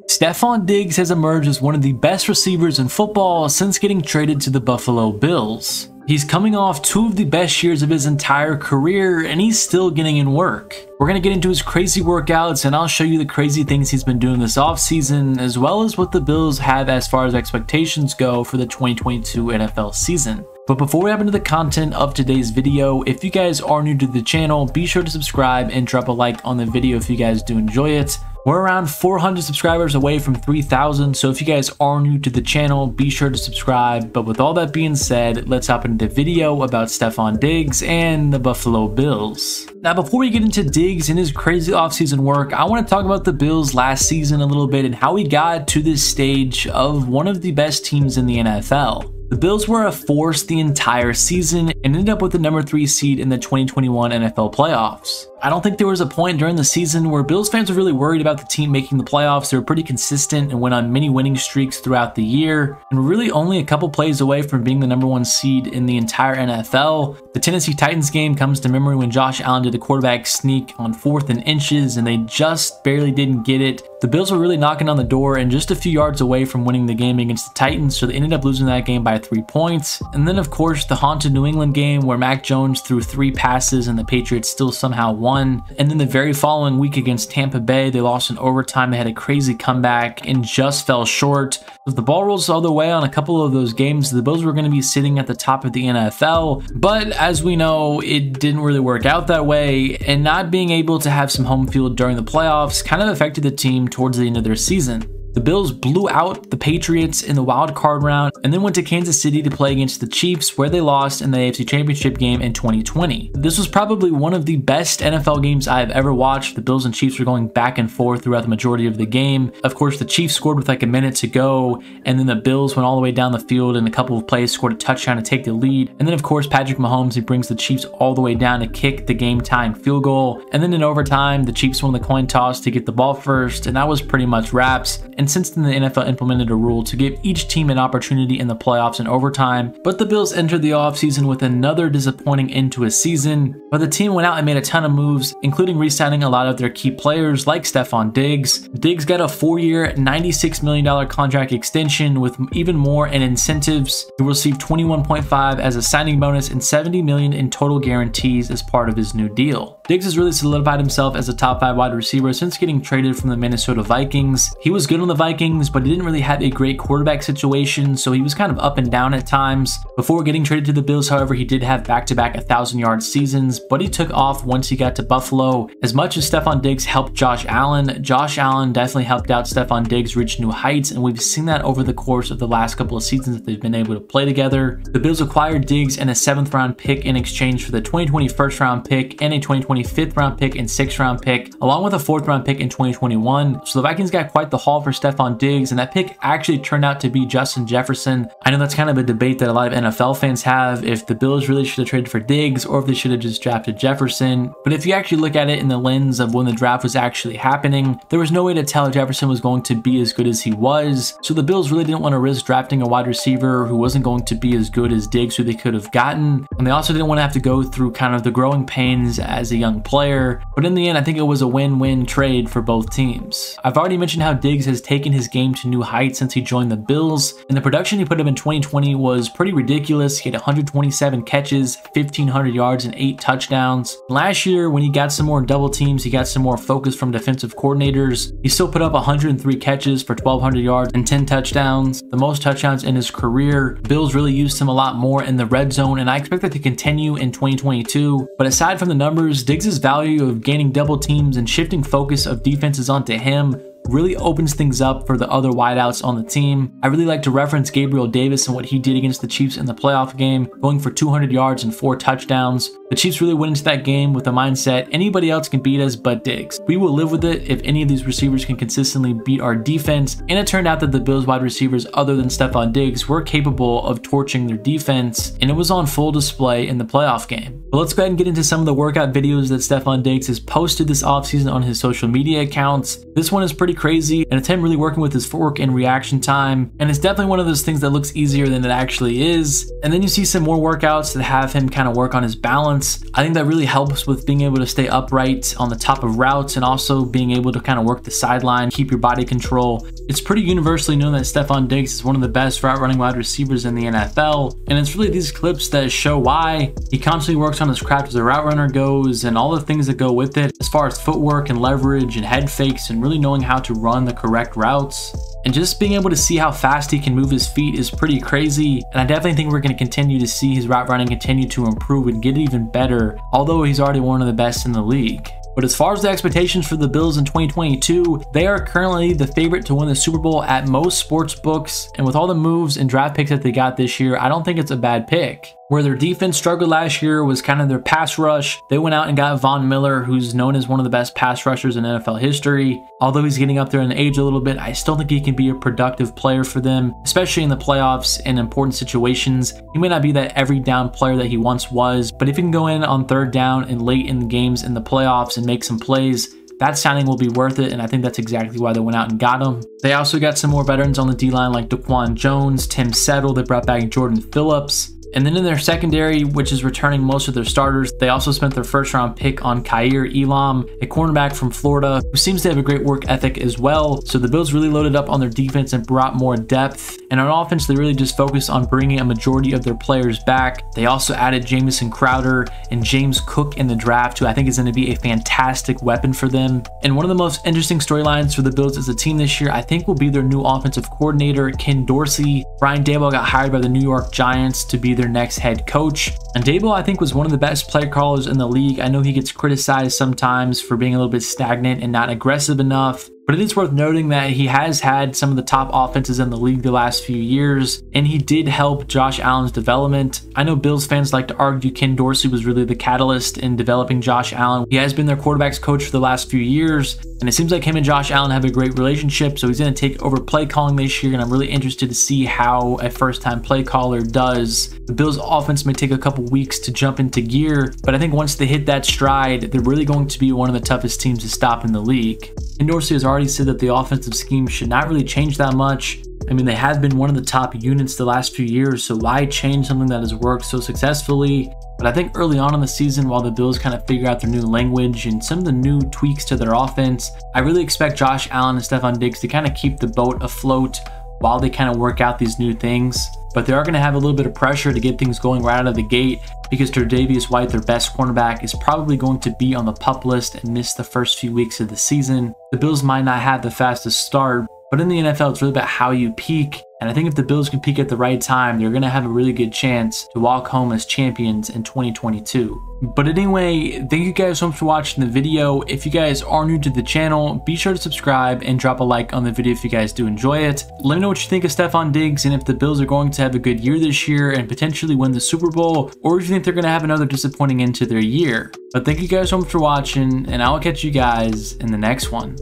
Stefon Diggs has emerged as one of the best receivers in football since getting traded to the Buffalo Bills. He's coming off two of the best years of his entire career, and he's still getting in work. We're going to get into his crazy workouts, and I'll show you the crazy things he's been doing this offseason, as well as what the Bills have as far as expectations go for the 2022 NFL season. But before we hop into the content of today's video, if you guys are new to the channel, be sure to subscribe and drop a like on the video if you guys do enjoy it. We're around 400 subscribers away from 3,000, so if you guys are new to the channel, be sure to subscribe. But with all that being said, let's hop into the video about Stefon Diggs and the Buffalo Bills. Now, before we get into Diggs and his crazy offseason work, I want to talk about the Bills last season a little bit and how he got to this stage of one of the best teams in the NFL. The Bills were a force the entire season and ended up with the number 3 seed in the 2021 NFL playoffs. I don't think there was a point during the season where Bills fans were really worried about the team making the playoffs. They were pretty consistent and went on many winning streaks throughout the year, and were really only a couple plays away from being the number 1 seed in the entire NFL. The Tennessee Titans game comes to memory when Josh Allen did a quarterback sneak on 4th and inches, and they just barely didn't get it. The Bills were really knocking on the door and just a few yards away from winning the game against the Titans, so they ended up losing that game by 3 points. And then, of course, the haunted New England game where Mac Jones threw 3 passes and the Patriots still somehow won. And then the very following week against Tampa Bay, they lost in overtime. They had a crazy comeback and just fell short. If the ball rolls the other way on a couple of those games, the Bills were going to be sitting at the top of the NFL. But as we know, it didn't really work out that way, and not being able to have some home field during the playoffs kind of affected the team towards the end of their season. The Bills blew out the Patriots in the wild card round and then went to Kansas City to play against the Chiefs, where they lost in the AFC Championship game in 2020. This was probably one of the best NFL games I've ever watched. The Bills and Chiefs were going back and forth throughout the majority of the game. Of course, the Chiefs scored with like a minute to go, and then the Bills went all the way down the field and a couple of plays scored a touchdown to take the lead. And then, of course, Patrick Mahomes, he brings the Chiefs all the way down to kick the game-tying field goal. And then in overtime, the Chiefs won the coin toss to get the ball first, and that was pretty much wraps. And since then, the NFL implemented a rule to give each team an opportunity in the playoffs in overtime. But the Bills entered the offseason with another disappointing end to a season. But the team went out and made a ton of moves, including re-signing a lot of their key players like Stefon Diggs. Diggs got a 4-year, $96 million contract extension with even more in incentives. He received $21.5 as a signing bonus and $70 million in total guarantees as part of his new deal. Diggs has really solidified himself as a top 5 wide receiver since getting traded from the Minnesota Vikings. He was good on the Vikings, but he didn't really have a great quarterback situation, so he was kind of up and down at times. Before getting traded to the Bills, however, he did have back-to-back 1,000-yard seasons, but he took off once he got to Buffalo. As much as Stefon Diggs helped Josh Allen definitely helped out Stefon Diggs reach new heights, and we've seen that over the course of the last couple of seasons that they've been able to play together. The Bills acquired Diggs and a 7th-round pick in exchange for the 2020 first-round pick and a 2020 5th-round pick and 6th-round pick, along with a 4th-round pick in 2021. So the Vikings got quite the haul for Stefon Diggs, and that pick actually turned out to be Justin Jefferson. I know that's kind of a debate that a lot of NFL fans have, if the Bills really should have traded for Diggs or if they should have just drafted Jefferson. But if you actually look at it in the lens of when the draft was actually happening, there was no way to tell Jefferson was going to be as good as he was. So the Bills really didn't want to risk drafting a wide receiver who wasn't going to be as good as Diggs, who they could have gotten. And they also didn't want to have to go through kind of the growing pains as a young player. But in the end, I think it was a win-win trade for both teams. I've already mentioned how Diggs has taken his game to new heights since he joined the Bills, and the production he put up in 2020 was pretty ridiculous. He had 127 catches, 1,500 yards, and 8 touchdowns. Last year, when he got some more double teams, he got some more focus from defensive coordinators. He still put up 103 catches for 1,200 yards and 10 touchdowns, the most touchdowns in his career. Bills really used him a lot more in the red zone, and I expect that to continue in 2022. But aside from the numbers, Diggs' value of gaining double teams and shifting focus of defenses onto him really opens things up for the other wideouts on the team. I really like to reference Gabriel Davis and what he did against the Chiefs in the playoff game, going for 200 yards and 4 touchdowns. The Chiefs really went into that game with the mindset, anybody else can beat us but Diggs. We will live with it if any of these receivers can consistently beat our defense. And it turned out that the Bills wide receivers other than Stefon Diggs were capable of torching their defense, and it was on full display in the playoff game. But let's go ahead and get into some of the workout videos that Stefon Diggs has posted this offseason on his social media accounts. This one is pretty crazy, and it's him really working with his footwork and reaction time, and it's definitely one of those things that looks easier than it actually is. And then you see some more workouts that have him kind of work on his balance. I think that really helps with being able to stay upright on the top of routes and also being able to kind of work the sideline, keep your body control. It's pretty universally known that Stefon Diggs is one of the best route running wide receivers in the NFL, and it's really these clips that show why. He constantly works on his craft as a route runner goes and all the things that go with it as far as footwork and leverage and head fakes and really knowing how to run the correct routes. And just being able to see how fast he can move his feet is pretty crazy, and I definitely think we're going to continue to see his route running continue to improve and get even better, although he's already one of the best in the league. But as far as the expectations for the Bills in 2022, they are currently the favorite to win the Super Bowl at most sports books, and with all the moves and draft picks that they got this year, I don't think it's a bad pick. Where their defense struggled last year was kind of their pass rush. They went out and got Von Miller, who's known as one of the best pass rushers in NFL history. Although he's getting up there in age a little bit, I still think he can be a productive player for them, especially in the playoffs and important situations. He may not be that every down player that he once was, but if he can go in on third down and late in the games in the playoffs and make some plays, that signing will be worth it, and I think that's exactly why they went out and got him. They also got some more veterans on the D-line like Daquan Jones, Tim Settle. They brought back Jordan Phillips. And then in their secondary, which is returning most of their starters, they also spent their first round pick on Kaiir Elam, a cornerback from Florida, who seems to have a great work ethic as well. So the Bills really loaded up on their defense and brought more depth. And on offense, they really just focused on bringing a majority of their players back. They also added Jamison Crowder and James Cook in the draft, who I think is going to be a fantastic weapon for them. And one of the most interesting storylines for the Bills as a team this year, I think, will be their new offensive coordinator, Ken Dorsey. Brian Daboll got hired by the New York Giants to be their next head coach. And Daboll, I think, was one of the best play callers in the league. I know he gets criticized sometimes for being a little bit stagnant and not aggressive enough, but it is worth noting that he has had some of the top offenses in the league the last few years, and he did help Josh Allen's development. I know Bills fans like to argue Ken Dorsey was really the catalyst in developing Josh Allen. He has been their quarterback's coach for the last few years, and it seems like him and Josh Allen have a great relationship, so he's going to take over play calling this year, and I'm really interested to see how a first-time play caller does. The Bills' offense may take a couple weeks to jump into gear, but I think once they hit that stride, they're really going to be one of the toughest teams to stop in the league. And Dorsey has already said that the offensive scheme should not really change that much. I mean, they have been one of the top units the last few years, so why change something that has worked so successfully? But I think early on in the season, while the Bills kind of figure out their new language and some of the new tweaks to their offense, I really expect Josh Allen and Stefon Diggs to kind of keep the boat afloat while they kind of work out these new things. But they are going to have a little bit of pressure to get things going right out of the gate because Tre'Davious White, their best cornerback, is probably going to be on the PUP list and miss the first few weeks of the season. The Bills might not have the fastest start, but in the NFL, it's really about how you peak. And I think if the Bills can peak at the right time, they're going to have a really good chance to walk home as champions in 2022. But anyway, thank you guys so much for watching the video. If you guys are new to the channel, be sure to subscribe and drop a like on the video if you guys do enjoy it. Let me know what you think of Stefon Diggs and if the Bills are going to have a good year this year and potentially win the Super Bowl, or if you think they're going to have another disappointing end to their year. But thank you guys so much for watching, and I will catch you guys in the next one.